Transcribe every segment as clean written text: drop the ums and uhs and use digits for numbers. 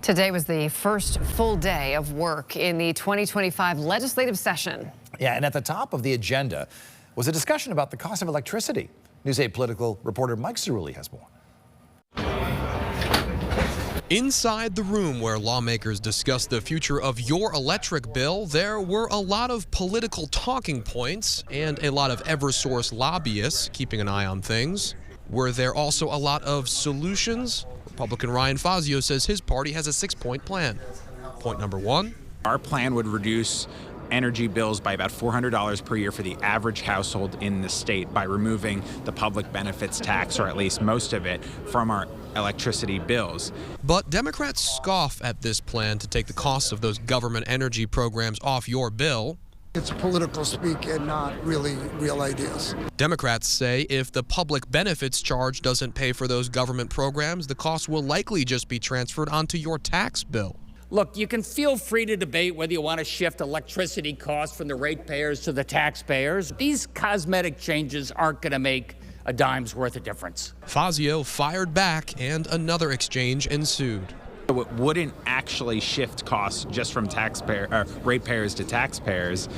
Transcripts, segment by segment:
Today was the first full day of work in the 2025 legislative session. Yeah, and at the top of the agenda was a discussion about the cost of electricity. News 8 political reporter Mike Cerulli has more. Inside the room where lawmakers discussed the future of your electric bill, there were a lot of political talking points and a lot of Eversource lobbyists keeping an eye on things. Were there also a lot of solutions? Republican Ryan Fazio says his party has a 6-point plan. Point number one. Our plan would reduce energy bills by about $400 per year for the average household in the state by removing the public benefits tax, or at least most of it, from our electricity bills. But Democrats scoff at this plan to take the costs of those government energy programs off your bill. It's political speak and not really real ideas. Democrats say if the public benefits charge doesn't pay for those government programs, the cost will likely just be transferred onto your tax bill. Look, you can feel free to debate whether you want to shift electricity costs from the ratepayers to the taxpayers. These cosmetic changes aren't going to make a dime's worth of difference. Fazio fired back and another exchange ensued. So it wouldn't actually shift costs just from ratepayers to taxpayers.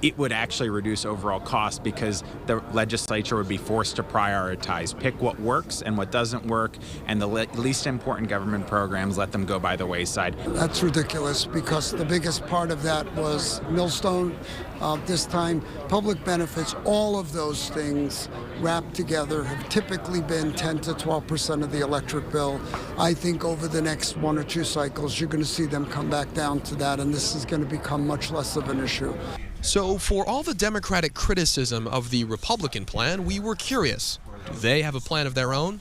It would actually reduce overall costs because the legislature would be forced to prioritize, pick what works and what doesn't work, and the least important government programs, let them go by the wayside. That's ridiculous because the biggest part of that was Millstone. This time, public benefits, all of those things wrapped together have typically been 10 to 12% of the electric bill. I think over the next 1 or 2 cycles, you're going to see them come back down to that, and this is going to become much less of an issue. So for all the Democratic criticism of the Republican plan, we were curious. Do they have a plan of their own?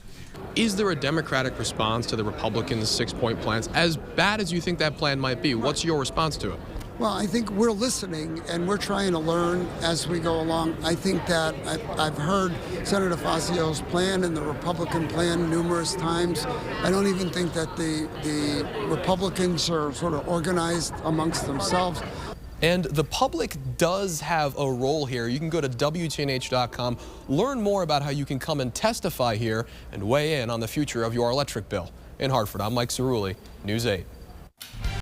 Is there a Democratic response to the Republicans' 6-point plans? As bad as you think that plan might be, what's your response to it? Well, I think we're listening and we're trying to learn as we go along. I think that I've heard Senator Fazio's plan and the Republican plan numerous times. I don't even think that the Republicans are sort of organized amongst themselves. And the public does have a role here. You can go to WTNH.com, learn more about how you can come and testify here and weigh in on the future of your electric bill. In Hartford, I'm Mike Cerulli, News 8.